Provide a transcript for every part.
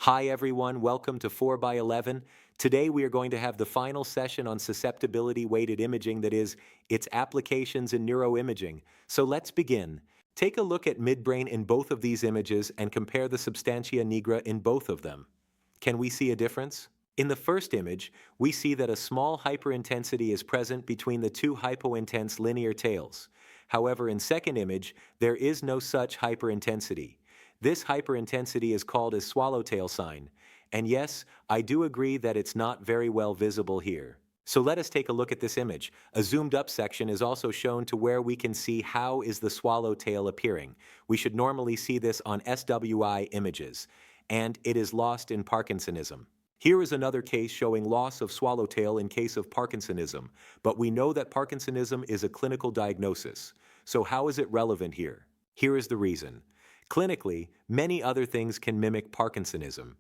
Hi everyone, welcome to 4x11. Today we are going to have the final session on susceptibility weighted imaging, that is, its applications in neuroimaging. So let's begin. Take a look at midbrain in both of these images and compare the substantia nigra in both of them. Can we see a difference? In the first image, we see that a small hyperintensity is present between the two hypointense linear tails. However, in second image, there is no such hyperintensity. This hyperintensity is called a swallowtail sign. And yes, I do agree that it's not very well visible here. So let us take a look at this image. A zoomed up section is also shown to where we can see how is the swallowtail appearing. We should normally see this on SWI images, and it is lost in Parkinsonism. Here is another case showing loss of swallowtail in case of Parkinsonism, but we know that Parkinsonism is a clinical diagnosis. So how is it relevant here? Here is the reason. Clinically, many other things can mimic Parkinsonism.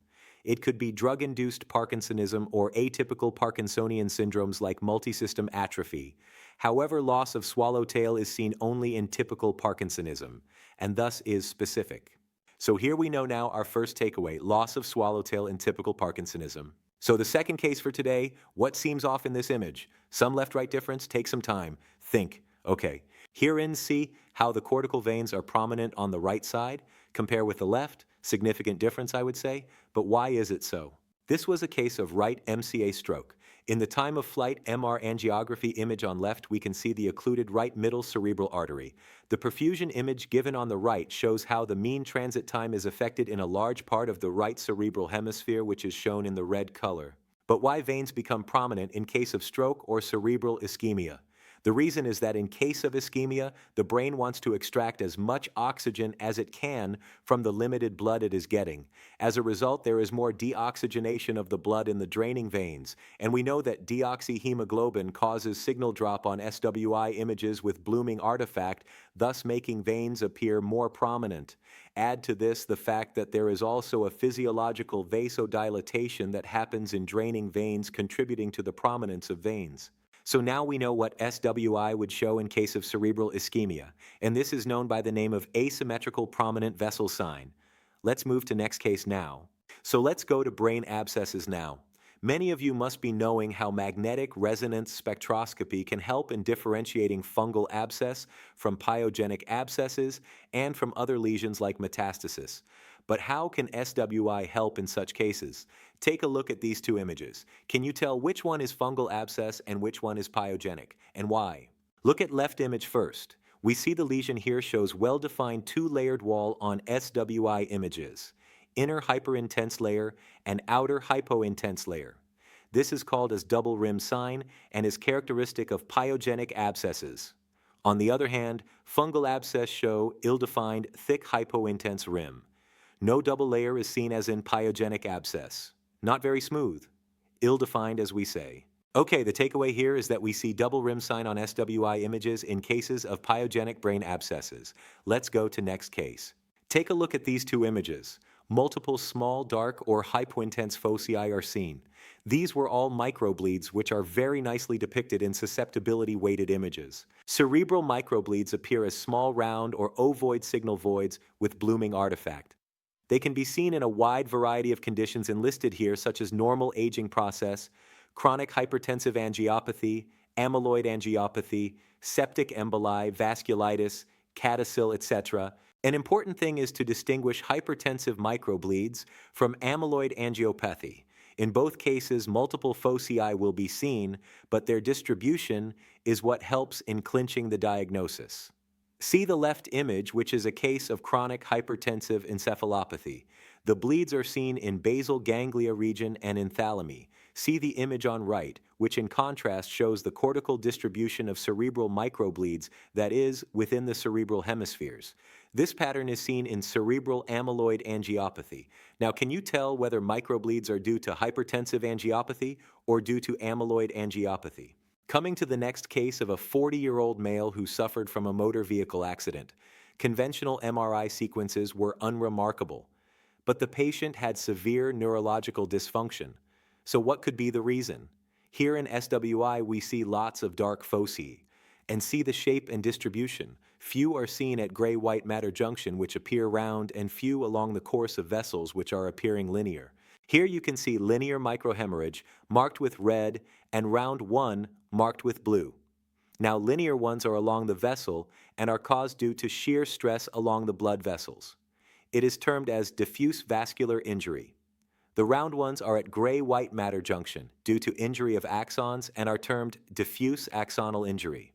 It could be drug-induced Parkinsonism or atypical Parkinsonian syndromes like multisystem atrophy. However, loss of swallowtail is seen only in typical Parkinsonism, and thus is specific. So here we know now our first takeaway, loss of swallowtail in typical Parkinsonism. So the second case for today, what seems off in this image? Some left-right difference? Take some time. Think. Okay. Herein, see how the cortical veins are prominent on the right side. Compare with the left. Significant difference, I would say. But why is it so? This was a case of right MCA stroke. In the time of flight MR angiography image on left, we can see the occluded right middle cerebral artery. The perfusion image given on the right shows how the mean transit time is affected in a large part of the right cerebral hemisphere, which is shown in the red color. But why veins become prominent in case of stroke or cerebral ischemia? The reason is that in case of ischemia, the brain wants to extract as much oxygen as it can from the limited blood it is getting. As a result, there is more deoxygenation of the blood in the draining veins, and we know that deoxyhemoglobin causes signal drop on SWI images with blooming artifact, thus making veins appear more prominent. Add to this the fact that there is also a physiological vasodilatation that happens in draining veins, contributing to the prominence of veins. So now we know what SWI would show in case of cerebral ischemia, and this is known by the name of asymmetrical prominent vessel sign. Let's move to next case now. So let's go to brain abscesses now. Many of you must be knowing how magnetic resonance spectroscopy can help in differentiating fungal abscess from pyogenic abscesses and from other lesions like metastasis. But how can SWI help in such cases? Take a look at these two images. Can you tell which one is fungal abscess and which one is pyogenic, and why? Look at left image first. We see the lesion here shows well-defined two-layered wall on SWI images, inner hyperintense layer and outer hypointense layer. This is called as double rim sign and is characteristic of pyogenic abscesses. On the other hand, fungal abscess show ill-defined thick hypointense rim. No double layer is seen as in pyogenic abscess. Not very smooth. Ill-defined, as we say. Okay, the takeaway here is that we see double rim sign on SWI images in cases of pyogenic brain abscesses. Let's go to next case. Take a look at these two images. Multiple small, dark, or hypointense foci are seen. These were all microbleeds, which are very nicely depicted in susceptibility weighted images. Cerebral microbleeds appear as small, round, or ovoid signal voids with blooming artifact. They can be seen in a wide variety of conditions enlisted here, such as normal aging process, chronic hypertensive angiopathy, amyloid angiopathy, septic emboli, vasculitis, CADASIL, etc. An important thing is to distinguish hypertensive microbleeds from amyloid angiopathy. In both cases, multiple foci will be seen, but their distribution is what helps in clinching the diagnosis. See the left image, which is a case of chronic hypertensive encephalopathy. The bleeds are seen in basal ganglia region and in thalamy. See the image on right, which in contrast shows the cortical distribution of cerebral microbleeds, that is, within the cerebral hemispheres. This pattern is seen in cerebral amyloid angiopathy. Now, can you tell whether microbleeds are due to hypertensive angiopathy or due to amyloid angiopathy? Coming to the next case of a 40-year-old male who suffered from a motor vehicle accident. Conventional MRI sequences were unremarkable, but the patient had severe neurological dysfunction. So what could be the reason? Here in SWI, we see lots of dark foci, and see the shape and distribution. Few are seen at gray-white matter junction, which appear round, and few along the course of vessels, which are appearing linear. Here you can see linear microhemorrhage marked with red and round one marked with blue. Now, linear ones are along the vessel and are caused due to shear stress along the blood vessels. It is termed as diffuse vascular injury. The round ones are at gray-white matter junction due to injury of axons and are termed diffuse axonal injury.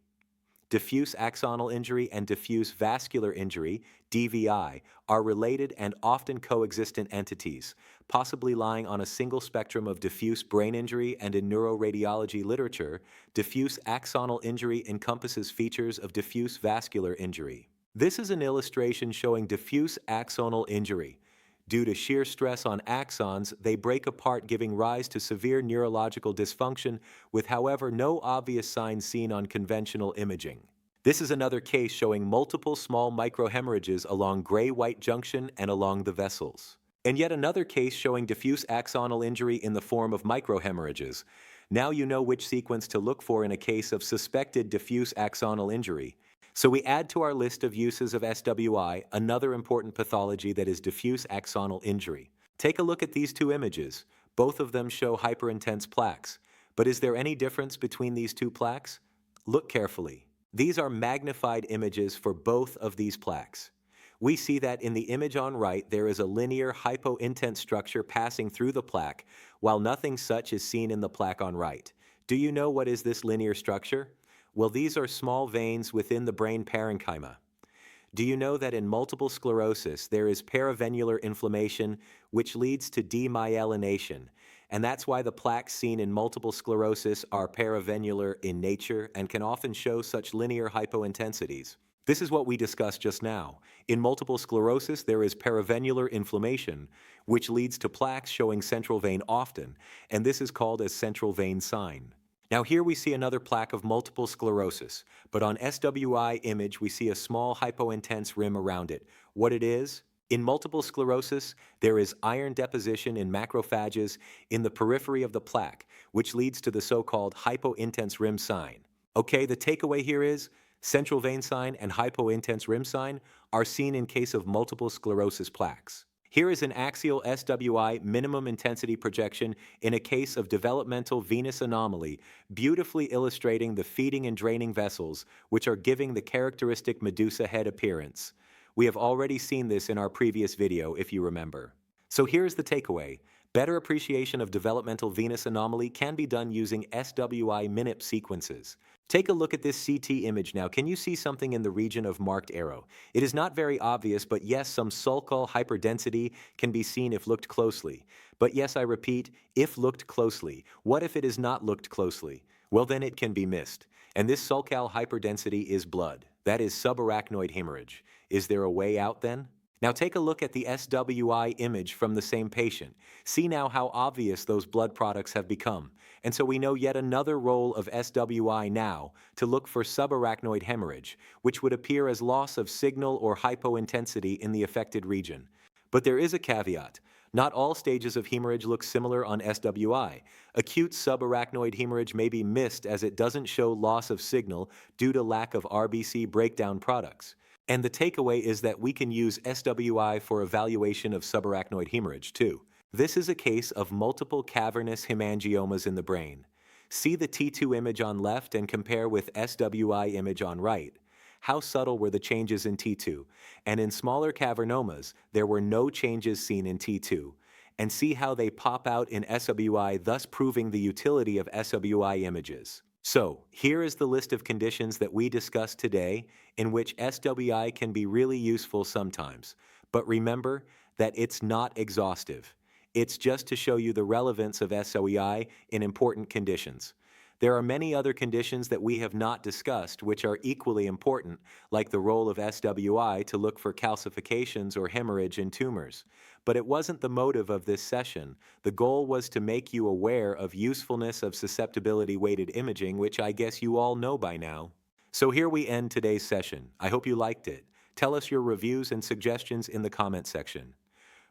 Diffuse axonal injury and diffuse vascular injury, DVI, are related and often coexistent entities, possibly lying on a single spectrum of diffuse brain injury, and in neuroradiology literature, diffuse axonal injury encompasses features of diffuse vascular injury. This is an illustration showing diffuse axonal injury. Due to shear stress on axons, they break apart, giving rise to severe neurological dysfunction with, however, no obvious signs seen on conventional imaging. This is another case showing multiple small microhemorrhages along gray-white junction and along the vessels. And yet another case showing diffuse axonal injury in the form of microhemorrhages. Now you know which sequence to look for in a case of suspected diffuse axonal injury. So we add to our list of uses of SWI another important pathology, that is diffuse axonal injury. Take a look at these two images. Both of them show hyperintense plaques. But is there any difference between these two plaques? Look carefully. These are magnified images for both of these plaques. We see that in the image on right there is a linear hypointense structure passing through the plaque, while nothing such is seen in the plaque on right. Do you know what is this linear structure? Well, these are small veins within the brain parenchyma. Do you know that in multiple sclerosis there is paravenular inflammation, which leads to demyelination, and that's why the plaques seen in multiple sclerosis are paravenular in nature and can often show such linear hypointensities. This is what we discussed just now. In multiple sclerosis there is paravenular inflammation, which leads to plaques showing central vein often, and this is called as central vein sign. Now here we see another plaque of multiple sclerosis, but on SWI image we see a small hypointense rim around it. What it is? In multiple sclerosis, there is iron deposition in macrophages in the periphery of the plaque, which leads to the so-called hypointense rim sign. Okay, the takeaway here is central vein sign and hypointense rim sign are seen in case of multiple sclerosis plaques. Here is an axial SWI minimum intensity projection in a case of developmental venous anomaly, beautifully illustrating the feeding and draining vessels, which are giving the characteristic Medusa head appearance. We have already seen this in our previous video, if you remember. So here's the takeaway. Better appreciation of developmental venous anomaly can be done using SWI MINIP sequences. Take a look at this CT image now. Can you see something in the region of marked arrow? It is not very obvious, but yes, some sulcal hyperdensity can be seen if looked closely. But yes, I repeat, if looked closely. What if it is not looked closely? Well, then it can be missed. And this sulcal hyperdensity is blood. That is subarachnoid hemorrhage. Is there a way out then? Now take a look at the SWI image from the same patient. See now how obvious those blood products have become. And so we know yet another role of SWI now to look for subarachnoid hemorrhage, which would appear as loss of signal or hypointensity in the affected region. But there is a caveat. Not all stages of hemorrhage look similar on SWI. Acute subarachnoid hemorrhage may be missed as it doesn't show loss of signal due to lack of RBC breakdown products. And the takeaway is that we can use SWI for evaluation of subarachnoid hemorrhage too. This is a case of multiple cavernous hemangiomas in the brain. See the T2 image on left and compare with SWI image on right. How subtle were the changes in T2? And in smaller cavernomas, there were no changes seen in T2. And see how they pop out in SWI, thus proving the utility of SWI images. So, here is the list of conditions that we discussed today in which SWI can be really useful sometimes. But remember that it's not exhaustive. It's just to show you the relevance of SWI in important conditions. There are many other conditions that we have not discussed which are equally important, like the role of SWI to look for calcifications or hemorrhage in tumors. But it wasn't the motive of this session. The goal was to make you aware of usefulness of susceptibility-weighted imaging, which I guess you all know by now. So here we end today's session. I hope you liked it. Tell us your reviews and suggestions in the comment section.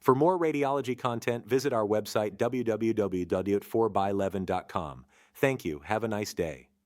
For more radiology content, visit our website www.4by11.com. Thank you. Have a nice day.